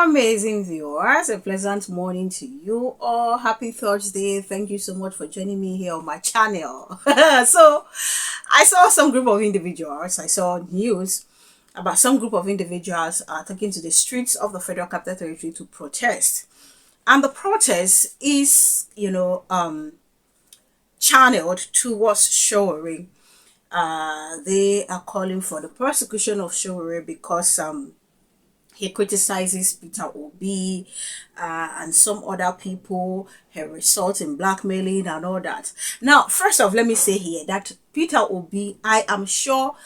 Amazing viewers, a pleasant morning to you all. Happy Thursday. Thank you so much for joining me here on my channel. So I saw some group of individuals, I saw news about some group of individuals taking to the streets of the Federal Capital Territory to protest. And the protest is, channeled towards Sowore. They are calling for the prosecution of Sowore because he criticizes Peter Obi and some other people. He results in blackmailing and all that. Now, first off, let me say here that Peter Obi, I am sure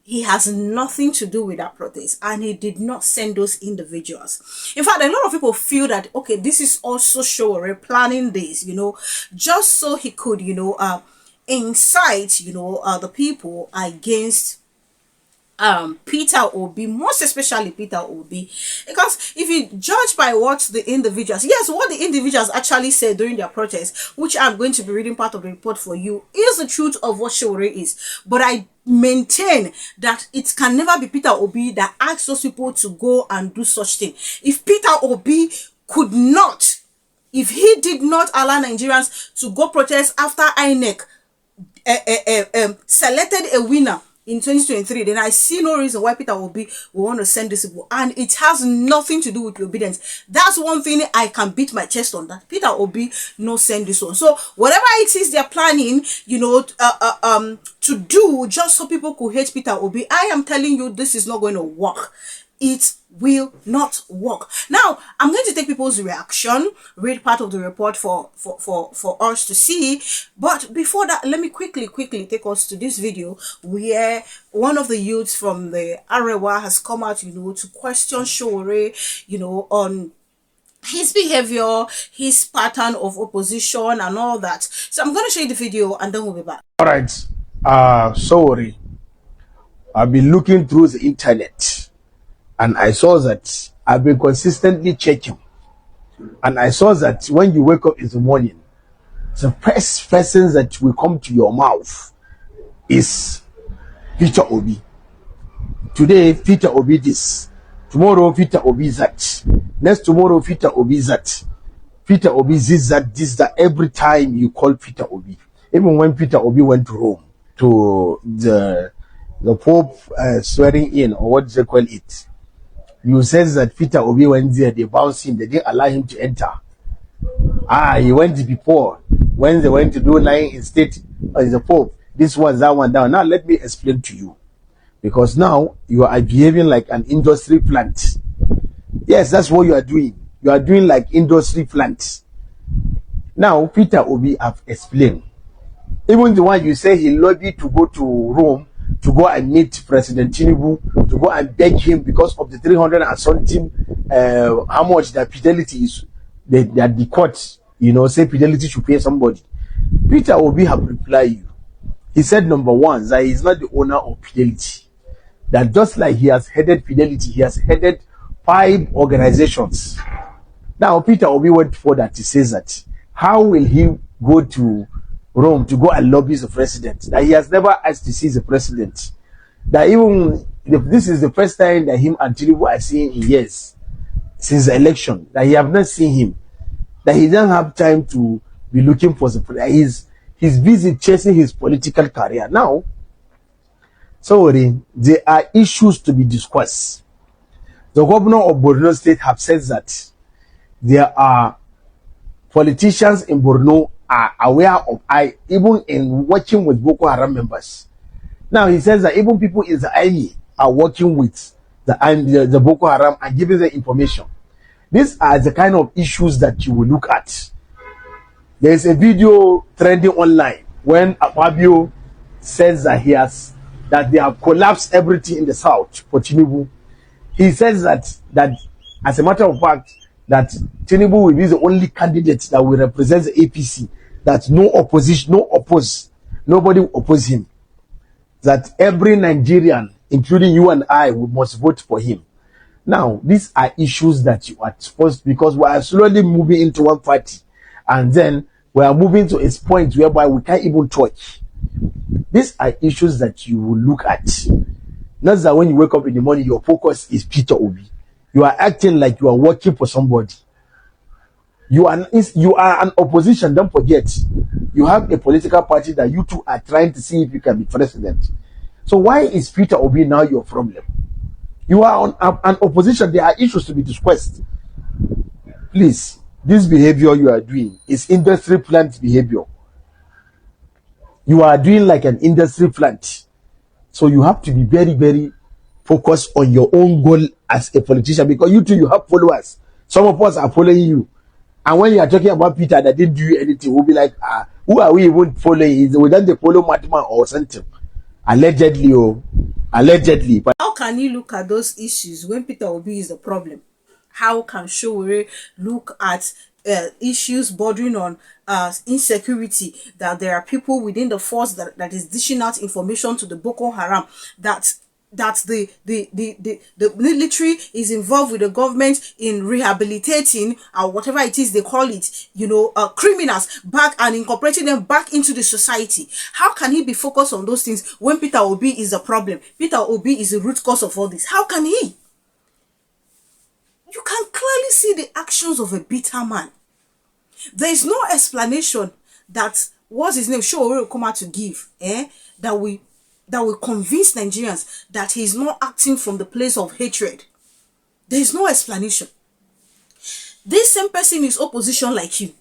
he has nothing to do with that protest, and he did not send those individuals. In fact, a lot of people feel that, okay, this is also Sowore planning this, just so he could, incite, the people against Peter Obi, most especially Peter Obi, because if you judge by what the individuals, what the individuals actually said during their protest, which I'm going to be reading part of the report for you, is the truth of what Sowore is. But I maintain that it can never be Peter Obi that asks those people to go and do such thing. If Peter Obi could not, if he did not allow Nigerians to go protest after INEC selected a winner in 2023, then I see no reason why Peter Obi will want to send this people, and it has nothing to do with obedience. That's one thing I can beat my chest on, that Peter Obi no send this one. So whatever it is they're planning, to do just so people could hate Peter Obi, I am telling you, this is not going to work. It will not work. Now, I'm going to take people's reaction, read part of the report for us to see. But before that, let me quickly take us to this video where one of the youths from the arewa has come out, to question Sowore, on his behavior, his pattern of opposition and all that. So I'm going to show you the video and then we'll be back. All right. Sorry. I've been looking through the internet, and I saw that I've been consistently checking. And I saw that when you wake up in the morning, the first person that will come to your mouth is Peter Obi. Today, Peter Obi this. Tomorrow, Peter Obi that. Next tomorrow, Peter Obi that. Peter Obi this, that. Every time you call Peter Obi. Even when Peter Obi went to Rome, to the Pope swearing in, or what they call it, you said that Peter Obi went there, they bounced him, they didn't allow him to enter. He went before, when they went to do lying in state as the Pope. This was that one down. Now let me explain to you, because now you are behaving like an industry plant. Yes, that's what you are doing. You are doing like industry plants. Now Peter Obi have explained. Even the one you say he lobbied to go to Rome, to go and meet President Tinubu, to go and beg him because of the 300 and something, how much that fidelity is, that the court, say fidelity should pay somebody. Peter Obi have replied you. He said, number one, that he is not the owner of fidelity. That just like he has headed fidelity, he has headed 5 organizations. Now, Peter Obi went further to say that, how will he go to Rome to go and lobby the president? That he has never asked to see the president. That even if this is the first time that him and Tinubu are seeing in years since the election, that he have not seen him, that he doesn't have time to be looking for the president. He's busy chasing his political career. Now, sorry, there are issues to be discussed. The governor of Borno State have said that there are politicians in Borno are aware of even in working with Boko Haram members. Now he says that even people in the army are working with the Boko Haram and giving them information. These are the kind of issues that you will look at. There is a video trending online when Fabio says that they have collapsed everything in the south for Tinubu. He says that as a matter of fact, that Tinubu will be the only candidate that will represent the APC. That nobody will oppose him. That every Nigerian, including you and I, we must vote for him. Now, these are issues that you are supposed, because we are slowly moving into one party, and then we are moving to a point whereby we can't even touch. These are issues that you will look at. Not that when you wake up in the morning, your focus is Peter Obi. You are acting like you are working for somebody. You are an opposition. Don't forget, you have a political party that you two are trying to see if you can be president. So why is Peter Obi now your problem? You are on an opposition. There are issues to be discussed. Please, this behavior you are doing is industry plant behavior. You are doing like an industry plant. So you have to be very, very focused on your own goal as a politician, because you too, you have followers. Some of us are following you. And when you are talking about Peter that didn't do anything, we'll be like, who are we even following? We don't follow Matman or something. Allegedly, allegedly. But how can you look at those issues when Peter Obi is the problem? How can Sowore look at issues bordering on insecurity, that there are people within the force that is dishing out information to the Boko Haram, that the military is involved with the government in rehabilitating or whatever it is they call it, criminals back and incorporating them back into the society? How can he be focused on those things when Peter Obi is the problem? Peter Obi is the root cause of all this. How can he? You can clearly see the actions of a bitter man. There is no explanation that what's his name Sowore will come out to give, that will convince Nigerians that he is not acting from the place of hatred. There is no explanation. This same person is opposition like you.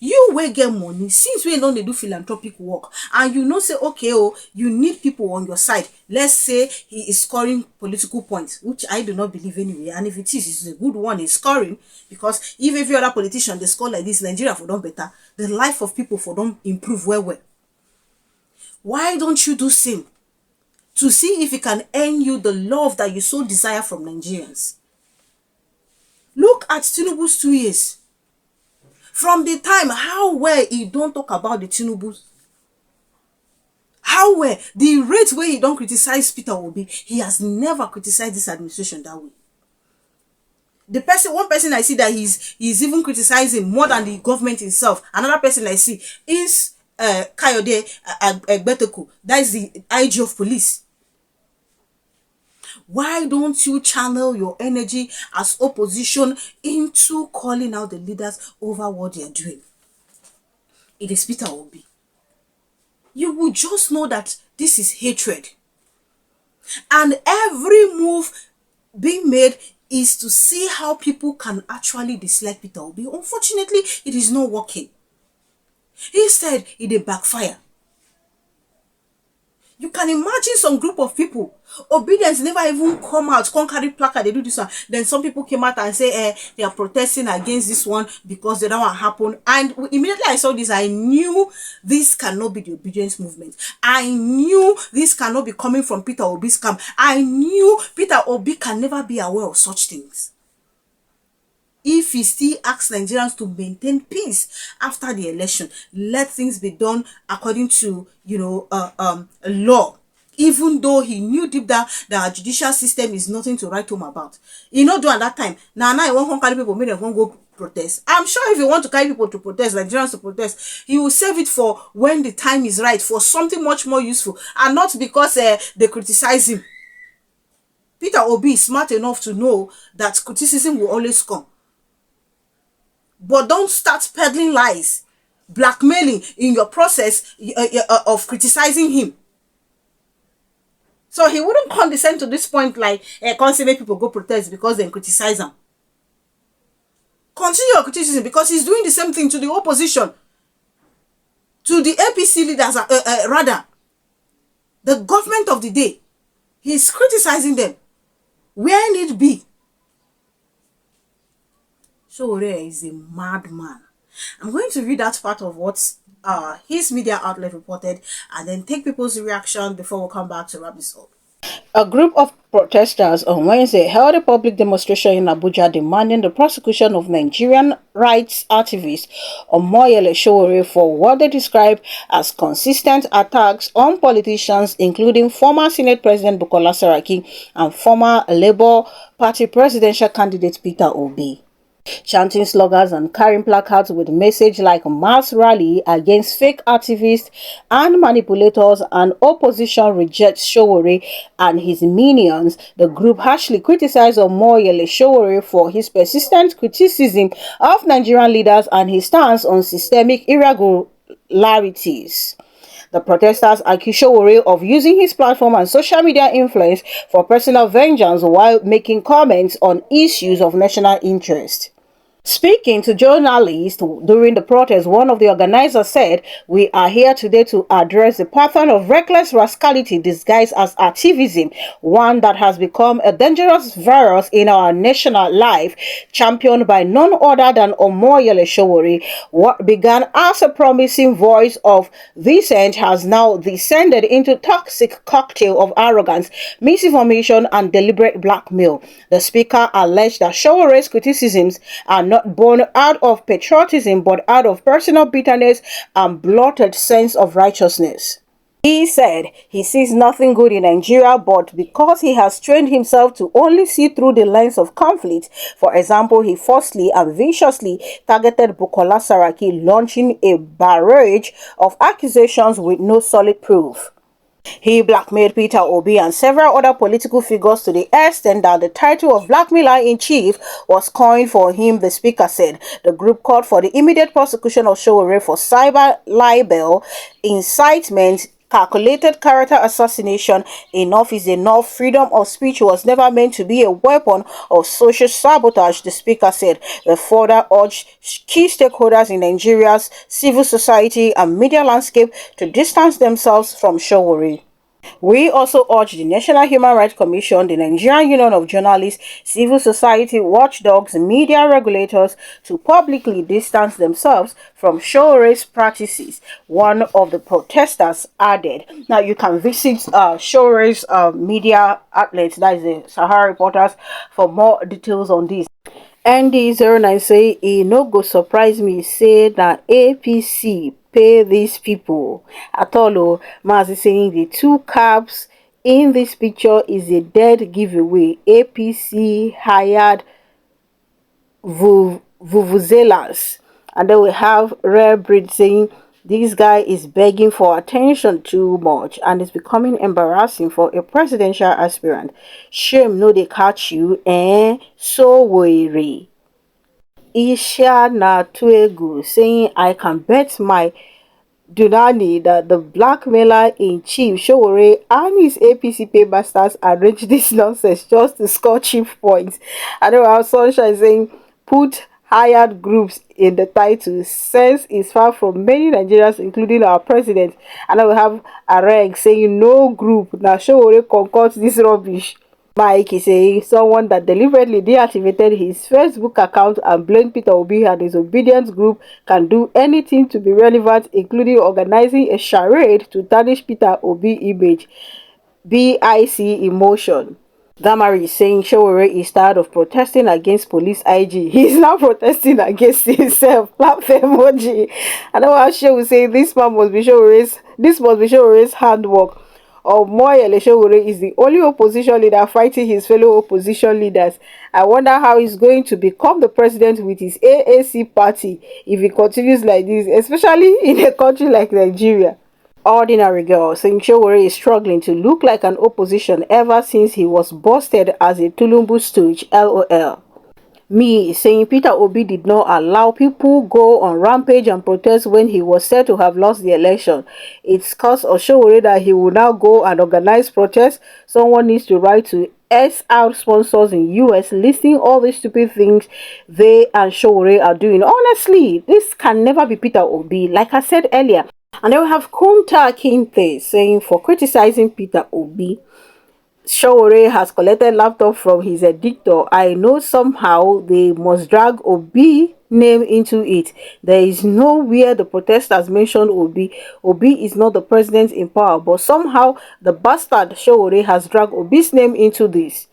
You will get money since we don't do philanthropic work, and say, okay, you need people on your side. Let's say he is scoring political points, which I do not believe anyway. And if it is, it's a good one he's scoring, because if every other politician they score like this, Nigeria for them better, the life of people for them improve well. Why don't you do same to see if it can earn you the love that you so desire from Nigerians? Look at Tinubu's 2 years. From the time, how well he don't talk about the Tinubu, how well the rate where he don't criticize Peter Obi, he has never criticized this administration that way. One person I see that he's even criticizing more than the government itself. Another person I see is Kayode Egbetoku, that is the IG of police. Why don't you channel your energy as opposition into calling out the leaders over what they are doing? It is Peter Obi. You will just know that this is hatred. And every move being made is to see how people can actually dislike Peter Obi. Unfortunately, it is not working. Instead, it will backfire. You can imagine some group of people, obedience never even come out, can't carry placard, they do this one. Then some people came out and say, they are protesting against this one because they don't want to happen. And immediately I saw this, I knew this cannot be the obedience movement. I knew this cannot be coming from Peter Obi's camp. I knew Peter Obi can never be aware of such things. If he still asks Nigerians to maintain peace after the election, let things be done according to, law, even though he knew deep down that our judicial system is nothing to write home about. He not do at that time. Now he won't carry people, maybe they won't go protest. I'm sure if you want to carry people to protest, Nigerians to protest, he will save it for when the time is right, for something much more useful, and not because they criticize him. Peter Obi is smart enough to know that criticism will always come. But don't start peddling lies, blackmailing in your process of criticizing him. So he wouldn't condescend to this point like, can't say make people go protest because they criticize him. Continue your criticism, because he's doing the same thing to the opposition, to the APC leaders, rather, the government of the day. He's criticizing them where need be. Sowore is a madman. I'm going to read that part of what his media outlet reported and then take people's reaction before we come back to wrap this up. A group of protesters on Wednesday held a public demonstration in Abuja demanding the prosecution of Nigerian rights activist Omoyele Sowore for what they described as consistent attacks on politicians, including former Senate President Bukola Saraki and former Labour Party presidential candidate Peter Obi. chanting slogans and carrying placards with message like mass rally against fake activists and manipulators, and opposition rejects Sowore and his minions. The group harshly criticized Omoyele Sowore for his persistent criticism of Nigerian leaders and his stance on systemic irregularities. The protesters accused Sowore of using his platform and social media influence for personal vengeance while making comments on issues of national interest. Speaking to journalists during the protest, one of the organizers said, "We are here today to address the pattern of reckless rascality disguised as activism, one that has become a dangerous virus in our national life, championed by none other than Omoyele Sowore. What began as a promising voice of dissent has now descended into toxic cocktail of arrogance, misinformation, and deliberate blackmail." The speaker alleged that Showore's criticisms are not born out of patriotism but out of personal bitterness and blotted sense of righteousness. He said he sees nothing good in Nigeria, but because he has trained himself to only see through the lens of conflict. For example, he forcefully and viciously targeted Bukola Saraki, launching a barrage of accusations with no solid proof. He blackmailed Peter Obi and several other political figures to the extent that the title of blackmailer-in-chief was coined for him, the speaker said. The group called for the immediate prosecution of Sowore for cyber libel, incitement, calculated character assassination. Enough is enough. Freedom of speech was never meant to be a weapon of social sabotage, the speaker said. They further urged key stakeholders in Nigeria's civil society and media landscape to distance themselves from Sowore. We also urge the National Human Rights Commission, the Nigerian Union of Journalists, civil society watchdogs, media regulators to publicly distance themselves from Showore's practices, one of the protesters added. Now, you can visit Showore's media outlets, that is the Sahara Reporters, for more details on this. ND09 say e no go surprise me say that APC pay these people at all. Oh, Mazi saying the two caps in this picture is a dead giveaway. APC hired vuvuzelas. And then we have Rare Breed saying this guy is begging for attention too much and it's becoming embarrassing for a presidential aspirant. Shame no they catch you, so worry. Isha Natuegu saying I can bet my Dunani that the blackmailer in chief Sowore and his APC pay bastards arrange this nonsense just to score cheap points. I know how Sunshine saying put hired groups in the title. Sense is far from many Nigerians, including our president. And I will have Areg saying no group. Now Sowore concoct this rubbish. Mike is saying someone that deliberately deactivated his Facebook account and blamed Peter Obi and his obedience group can do anything to be relevant, including organizing a charade to tarnish Peter Obi image. BIC emotion. Damari is saying Sowore is tired of protesting against police IG. He's now protesting against himself. Laugh emoji. And then what She will say this must be Showore's handwork. Omoyele Sowore is the only opposition leader fighting his fellow opposition leaders. I wonder how he's going to become the president with his AAC party if he continues like this, especially in a country like Nigeria. Ordinary girl saying Sowore is struggling to look like an opposition ever since he was busted as a Tulumbu stooge, LOL. Me saying Peter Obi did not allow people go on rampage and protest when he was said to have lost the election. It's cause of Sowore that he will now go and organize protests. Someone needs to write to SR sponsors in US listing all these stupid things they and Sowore are doing. Honestly, this can never be Peter Obi, like I said earlier. And then we have Kunta Kinte saying for criticizing Peter Obi, Sowore has collected laptop from his editor. I know somehow they must drag Obi name into it. There is nowhere the protesters mentioned Obi. Obi is not the president in power, but somehow the bastard Sowore has dragged Obi's name into this.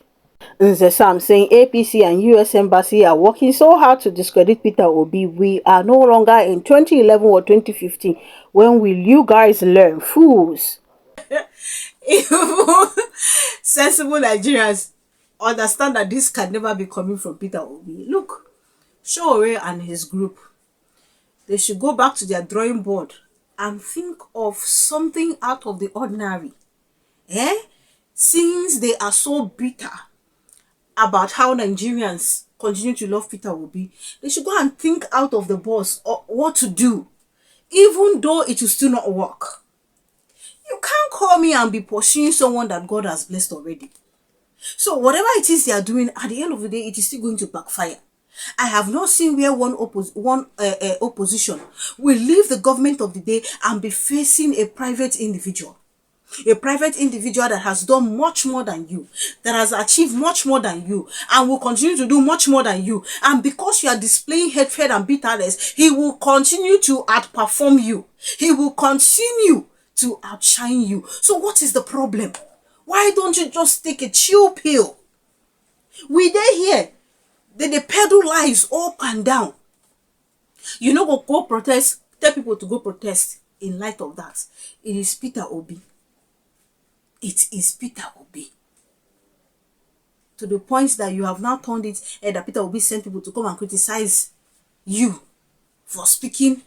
Nze Sam saying APC and US Embassy are working so hard to discredit Peter Obi. We are no longer in 2011 or 2015. When will you guys learn? Fools. Sensible Nigerians understand that this can never be coming from Peter Obi. Look, Sowore and his group, they should go back to their drawing board and think of something out of the ordinary. Since they are so bitter about how Nigerians continue to love Peter Obi, they should go and think out of the box or what to do, even though it will still not work. You can't call me and be pursuing someone that God has blessed already. So whatever it is they are doing, at the end of the day, it is still going to backfire. I have not seen where one opposition will leave the government of the day and be facing a private individual. A private individual that has done much more than you, that has achieved much more than you, and will continue to do much more than you. And because you are displaying hatred and bitterness, he will continue to outperform you. He will continue to outshine you. So what is the problem? Why don't you just take a chill pill? We dey here, they peddle lies up and down. You know, go protest, tell people to go protest in light of that. It is Peter Obi. It is Peter Obi. To the point that you have now turned it that Peter Obi sent people to come and criticize you for speaking,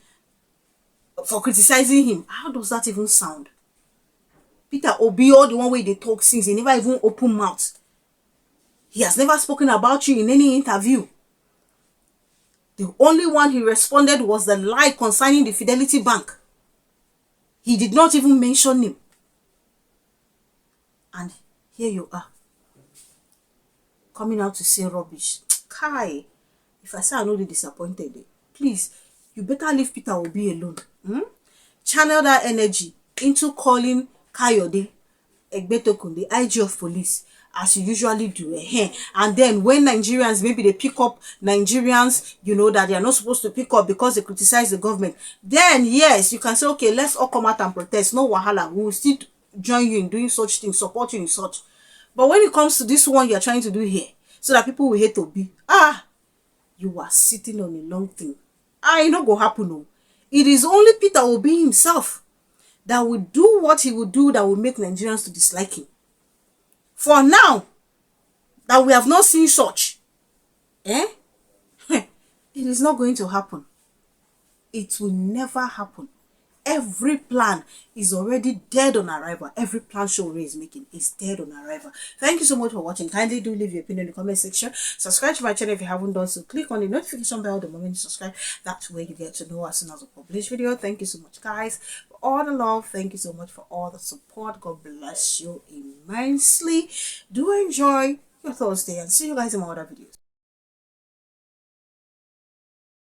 for criticizing him. How does that even sound? Peter Obi, all the one way they talk since, he never even open mouth. He has never spoken about you in any interview. The only one he responded was the lie concerning the Fidelity Bank. He did not even mention him. And here you are, coming out to say rubbish. Kai, if I say I'm not disappointed, please, you better leave Peter Obi alone. Channel that energy into calling Kayode Egbetokun, the IG of police, as you usually do. And then when Nigerians, maybe they pick up Nigerians, you know, that they are not supposed to pick up because they criticize the government, then yes, you can say, okay, let's all come out and protest. No wahala, we will still join you in doing such things, support you in such. But when it comes to this one you're trying to do here, so that people will hate Obi, you are sitting on a long thing. It not go happen. No. It is only Peter Obi himself that will do what he will do that will make Nigerians to dislike him. For now, that we have not seen such, it is not going to happen. It will never happen. Every plan is already dead on arrival. Every plan Sowore is making is dead on arrival. Thank you so much for watching. Kindly do leave your opinion in the comment section. Subscribe to my channel if you haven't done so. Click on the notification bell the moment you subscribe. That's where you get to know as soon as I publish video. Thank you so much, guys, for all the love. Thank you so much for all the support. God bless you immensely. Do enjoy your Thursday and see you guys in my other videos.